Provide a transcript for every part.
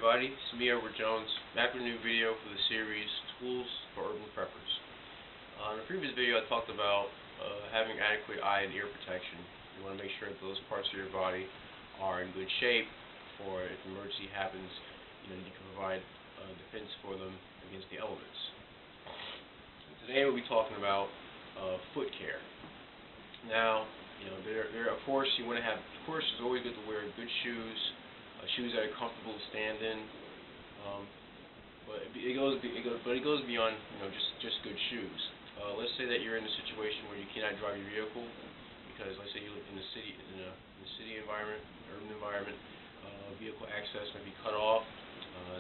everybody, it's me, Edward Jones, back with a new video for the series Tools for Urban Preppers. In the previous video I talked about having adequate eye and ear protection. You want to make sure that those parts of your body are in good shape for if an emergency happens, you can provide defense for them against the elements. Today we'll be talking about foot care. Now, of course you want to have, it's always good to wear good shoes. Shoes that are comfortable to stand in, but it goes beyond just good shoes. Let's say that you're in a situation where you cannot drive your vehicle because, let's say, you live in the city environment, urban environment. Vehicle access may be cut off.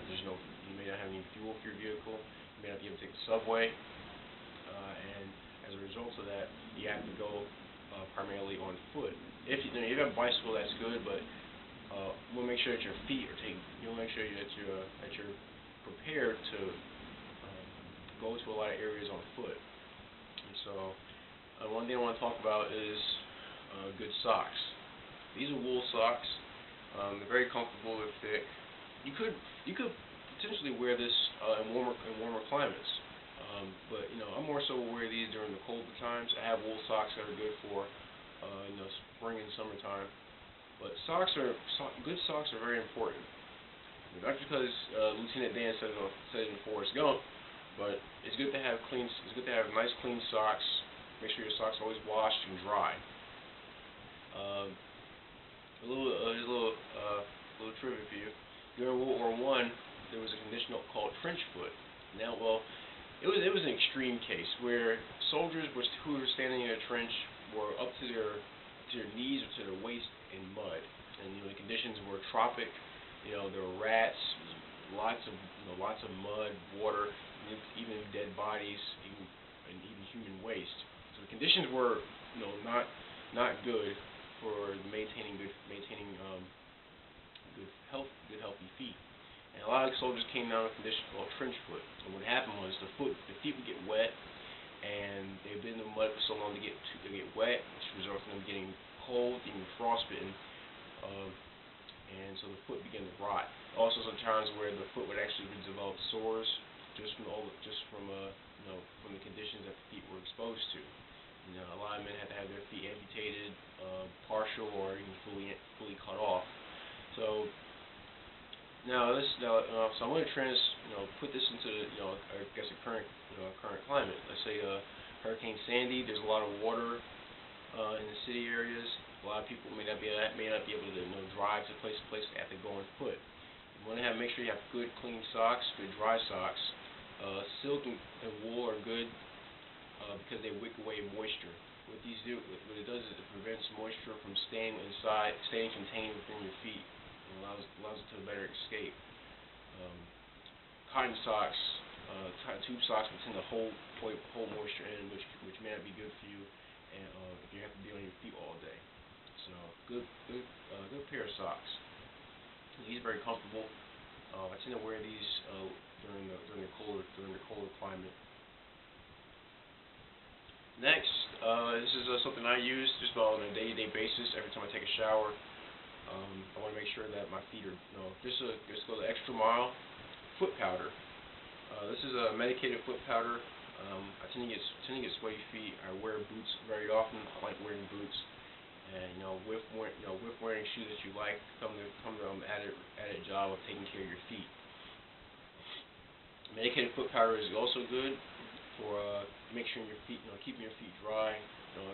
You may not have any fuel for your vehicle. You may not be able to take the subway, and as a result of that, you have to go primarily on foot. If you have a bicycle, that's good, but we'll make sure that your feet are taken. You'll make sure that you're prepared to go to a lot of areas on foot. And so, one thing I want to talk about is good socks. These are wool socks. They're very comfortable. They're thick. You could potentially wear this in warmer climates. But I'm more so wear these during the colder times. I have wool socks that are good for spring and summertime. But good socks are very important. Not because Lieutenant Dan said it in Forrest Gump, but it's good to have nice clean socks. Make sure your socks are always washed and dry. A little trivia for you. During World War I, there was a condition called trench foot. Now, it was an extreme case where soldiers who were standing in a trench were up to their knees or to their waist in mud, and the conditions were tropic. There were rats, lots of mud, water, even dead bodies, and even human waste. So the conditions were not good for maintaining good healthy feet. And a lot of soldiers came down with a condition called trench foot. And what happened was the feet would get wet, and they've been in the mud for so long they get wet, which results in them getting cold, even frostbitten, and so the foot began to rot. Also, sometimes where the foot would actually develop sores just from the conditions that the feet were exposed to. A lot of men had to have their feet amputated, partial or even fully cut off. So now so I'm going to put this into a current climate. Let's say Hurricane Sandy. There's a lot of water in the city areas. A lot of people may not be able to drive to place to place. They have to go on foot. You want to make sure you have good clean socks, good dry socks. Silk and wool are good because they wick away moisture. What it does is it prevents moisture from staying contained within your feet, and allows it to better escape. Cotton socks, tube socks will tend to hold moisture in, which may not be good for you, and if you have to be on your feet all day. So good pair of socks. These are very comfortable. I tend to wear these during the colder climate. Next, this is something I use just about on a day-to-day basis. Every time I take a shower, I want to make sure that my feet are just go the extra mile. Foot powder. This is a medicated foot powder. I tend to get sweaty feet. I wear boots very often. I like wearing boots, and with wearing shoes that you like, come to added job of taking care of your feet. Medicated foot powder is also good for make sure your feet, keeping your feet dry,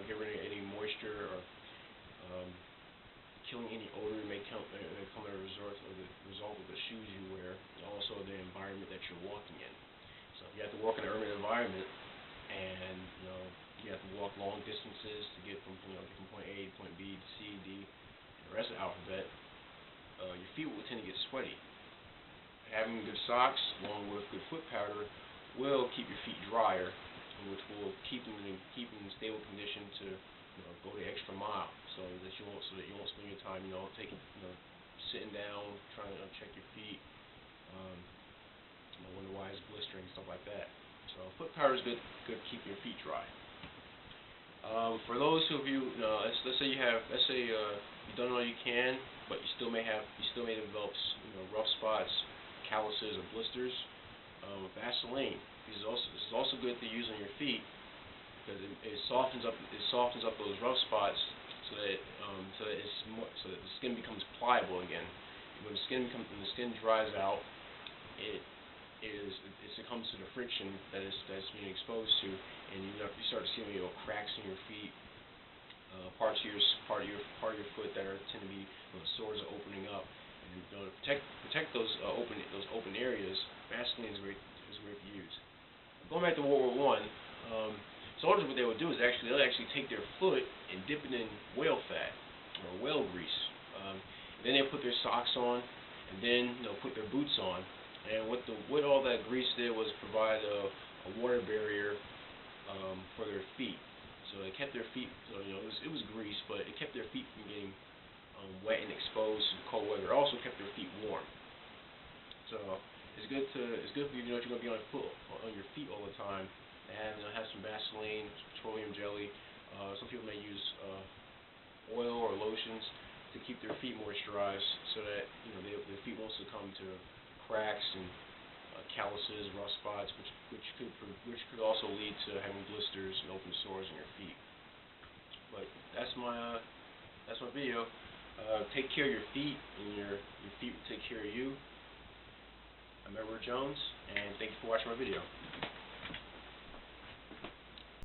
get rid of any moisture or killing any odor that may come as a result of the shoes you wear, and also the environment that you're walking in. So if you have to walk in an urban environment, and you have to walk long distances to get from point A to point B to C, D, and the rest of the alphabet, your feet will tend to get sweaty. Having good socks along with good foot powder will keep your feet drier, which will keep them in stable condition to go the extra mile, so that you won't spend your time sitting down trying to check your feet, wonder why it's blistering, stuff like that. So foot powder is good to keep your feet dry. For those of you, let's say you've done all you can, but you still may develop rough spots calluses or blisters, Vaseline. This is also good to use on your feet because it softens up those rough spots so that the skin becomes pliable again. When the skin dries out, it succumbs to the friction that's being exposed to, and you start to see cracks in your feet, part of your foot that tend to be sores are opening up, and to protect those open areas, Vaseline is great to use. Going back to World War I, soldiers, what they would do is they'll take their foot and dip it in whale fat or whale grease. Then they put their socks on, and then they'll put their boots on. And what all that grease did was provide a water barrier for their feet. So it kept their feet. So it was grease, but it kept their feet from getting wet and exposed to the cold weather. It also kept their feet warm. So it's good for you to know you're going to be on your feet all the time. And have some Vaseline, petroleum jelly. Some people may use oil or lotions to keep their feet moisturized, so that their feet won't succumb to cracks and calluses, rough spots, which could also lead to having blisters and open sores in your feet. But that's my video. Take care of your feet, and your feet will take care of you. I'm Edward Jones, and thank you for watching my video.